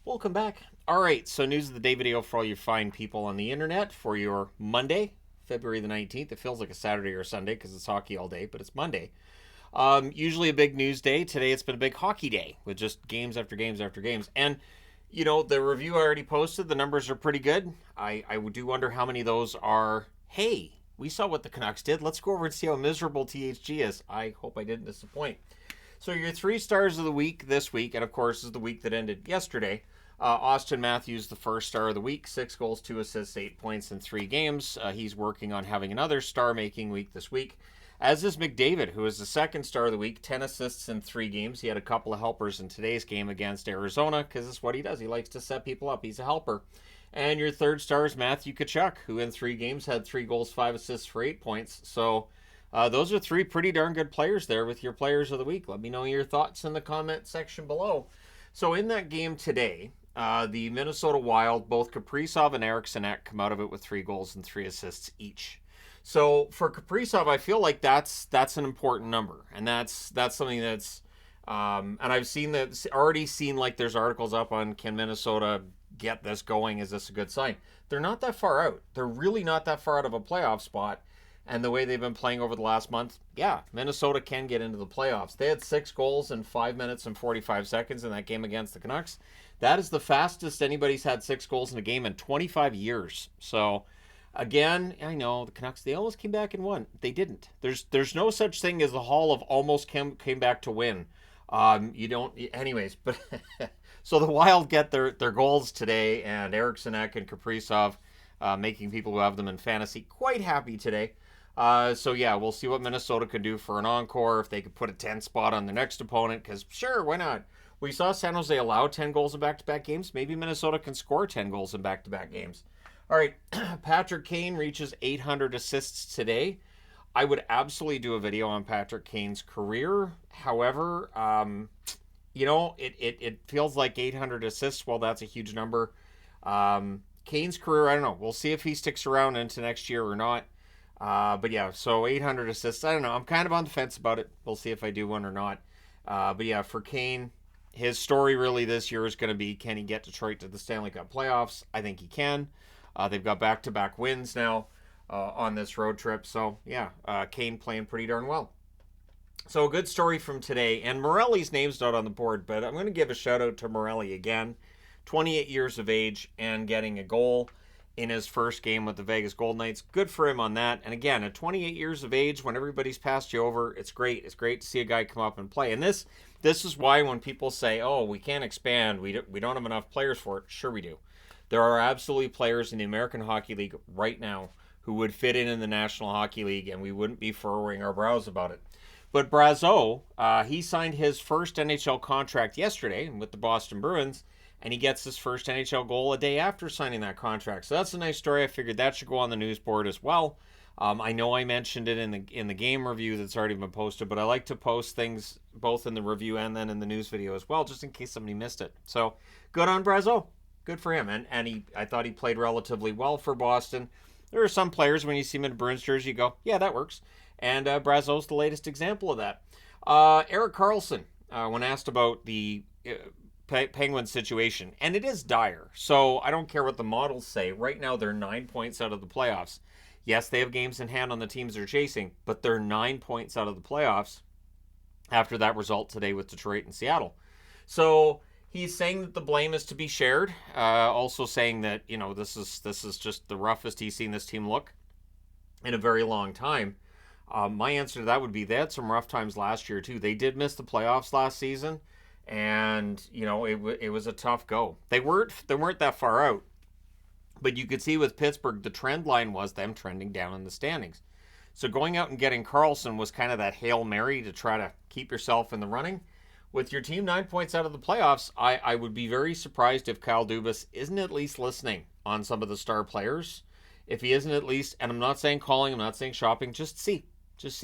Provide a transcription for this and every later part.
Welcome back. All right, so news of the day video for all you fine people on the internet for your Monday, February the 19th. It feels like a Saturday or a Sunday because it's hockey all day, but it's Monday. Usually a big news day. Today it's been a big hockey day with just games after games after games. And, the review I already posted, the numbers are pretty good. I do wonder how many of those are, hey, we saw what the Canucks did. Let's go over and see how miserable THG is. I hope I didn't disappoint. So your three stars of the week this week, and of course is the week that ended yesterday. Austin Matthews, the first star of the week, 6 goals, 2 assists, 8 points in 3 games. He's working on having another star-making week this week. As is McDavid, who is the second star of the week, 10 assists in 3 games. He had a couple of helpers in today's game against Arizona because that's what he does. He likes to set people up. He's a helper. And your third star is Matthew Tkachuk, who in 3 games had 3 goals, 5 assists for 8 points. So those are 3 pretty darn good players there with your players of the week. Let me know your thoughts in the comment section below. So in that game today, the Minnesota Wild, both Kaprizov and Eriksson come out of it with 3 goals and 3 assists each. So for Kaprizov, I feel like that's an important number, and that's something that's and I've already seen like there's articles up on can Minnesota get this going? Is this a good sign? They're not that far out. They're really not that far out of a playoff spot. And the way they've been playing over the last month, yeah, Minnesota can get into the playoffs. They had 6 goals in 5 minutes and 45 seconds in that game against the Canucks. That is the fastest anybody's had 6 goals in a game in 25 years. So, again, I know the Canucks, they almost came back and won. They didn't. There's no such thing as the hall of almost came back to win. You don't, anyways, but so the Wild get their goals today, and Eriksson and Kaprizov making people who have them in fantasy quite happy today. So yeah, we'll see what Minnesota could do for an encore, if they could put a 10 spot on the next opponent, because sure, why not? We saw San Jose allow 10 goals in back-to-back games. Maybe Minnesota can score 10 goals in back-to-back games. All right, Patrick Kane reaches 800 assists today. I would absolutely do a video on Patrick Kane's career. However, it feels like 800 assists, well, that's a huge number. Kane's career, I don't know. We'll see if he sticks around into next year or not. But yeah, so 800 assists. I don't know. I'm kind of on the fence about it. We'll see if I do one or not. But yeah, for Kane, his story really this year is going to be, can he get Detroit to the Stanley Cup playoffs? I think he can. They've got back-to-back wins now on this road trip. So yeah, Kane playing pretty darn well. So a good story from today. And Morelli's name's not on the board, but I'm going to give a shout out to Morelli again. 28 years of age and getting a goal in his first game with the Vegas Golden Knights. Good for him on that. And again, at 28 years of age, when everybody's passed you over, it's great. It's great to see a guy come up and play. And this is why when people say, oh, we can't expand, we don't have enough players for it, sure we do. There are absolutely players in the American Hockey League right now who would fit in the National Hockey League, and we wouldn't be furrowing our brows about it. But Brazeau, he signed his first NHL contract yesterday with the Boston Bruins, and he gets his first NHL goal a day after signing that contract. So that's a nice story. I figured that should go on the news board as well. I know I mentioned it in the game review that's already been posted, but I like to post things both in the review and then in the news video as well, just in case somebody missed it. So good on Brazeau. Good for him. And I thought he played relatively well for Boston. There are some players, when you see him in a Bruins jersey, you go, yeah, that works. And Brazeau's the latest example of that. Erik Karlsson, when asked about the Penguins situation, and it is dire. So I don't care what the models say. Right now, they're 9 points out of the playoffs. Yes, they have games in hand on the teams they're chasing, but they're 9 points out of the playoffs after that result today with Detroit and Seattle. So he's saying that the blame is to be shared. Also saying that, this is just the roughest he's seen this team look in a very long time. My answer to that would be they had some rough times last year too. They did miss the playoffs last season, and it was a tough go. They weren't that far out, but you could see with Pittsburgh the trend line was them trending down in the standings. So going out and getting Karlsson was kind of that Hail Mary to try to keep yourself in the running. With your team 9 points out of the playoffs, I would be very surprised if Kyle Dubas isn't at least listening on some of the star players. If he isn't at least, and I'm not saying calling, I'm not saying shopping, just see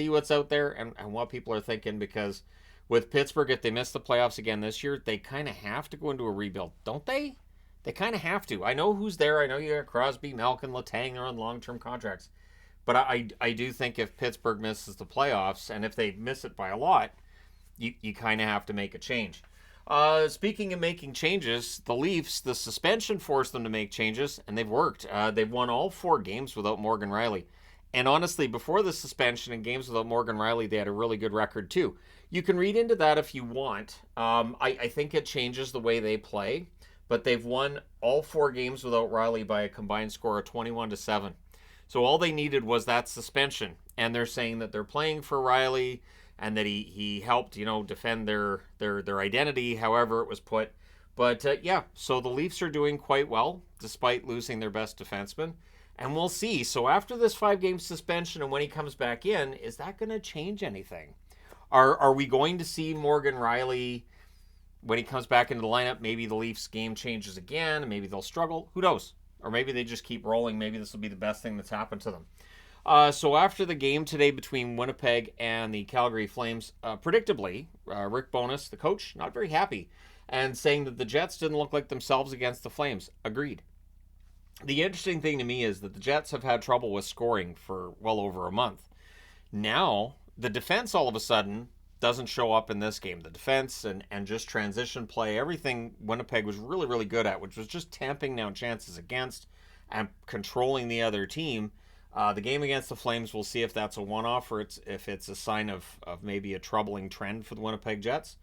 what's out there and what people are thinking, because with Pittsburgh, if they miss the playoffs again this year, they kind of have to go into a rebuild, don't they? They kind of have to. I know who's there. I know you got Crosby, Malkin, Letang, they're on long-term contracts. But I do think if Pittsburgh misses the playoffs, and if they miss it by a lot, you kind of have to make a change. Speaking of making changes, the Leafs, the suspension forced them to make changes, and they've worked. They've won all 4 games without Morgan Rielly. And honestly, before the suspension and games without Morgan Rielly, they had a really good record too. You can read into that if you want. I think it changes the way they play, but they've won all 4 games without Rielly by a combined score of 21-7. So all they needed was that suspension, and they're saying that they're playing for Rielly and that he helped defend their identity, however it was put. But yeah, so the Leafs are doing quite well despite losing their best defenseman, and we'll see. So after this 5 game suspension and when he comes back in, is that going to change anything? Are we going to see Morgan Rielly when he comes back into the lineup? Maybe the Leafs game changes again. Maybe they'll struggle. Who knows? Or maybe they just keep rolling. Maybe this will be the best thing that's happened to them. So after the game today between Winnipeg and the Calgary Flames, predictably, Rick Bowness, the coach, not very happy and saying that the Jets didn't look like themselves against the Flames. Agreed. The interesting thing to me is that the Jets have had trouble with scoring for well over a month. Now, the defense all of a sudden doesn't show up in this game. The defense and just transition play, everything Winnipeg was really, really good at, which was just tamping down chances against and controlling the other team. The game against the Flames, we'll see if that's a one-off or if it's a sign of maybe a troubling trend for the Winnipeg Jets.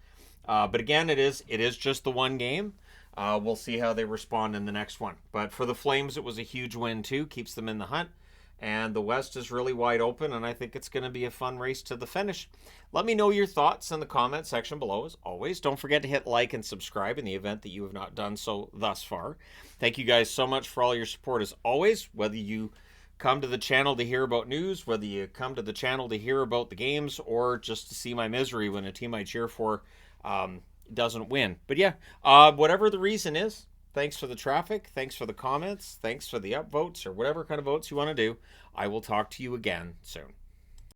But again, it is just the one game. We'll see how they respond in the next one. But for the Flames, it was a huge win too. Keeps them in the hunt. And the West is really wide open, and I think it's going to be a fun race to the finish. Let me know your thoughts in the comment section below, as always. Don't forget to hit like and subscribe in the event that you have not done so thus far. Thank you guys so much for all your support, as always. Whether you come to the channel to hear about news, whether you come to the channel to hear about the games, or just to see my misery when a team I cheer for doesn't win. But yeah, whatever the reason is, thanks for the traffic, thanks for the comments, thanks for the upvotes, or whatever kind of votes you want to do. I will talk to you again soon.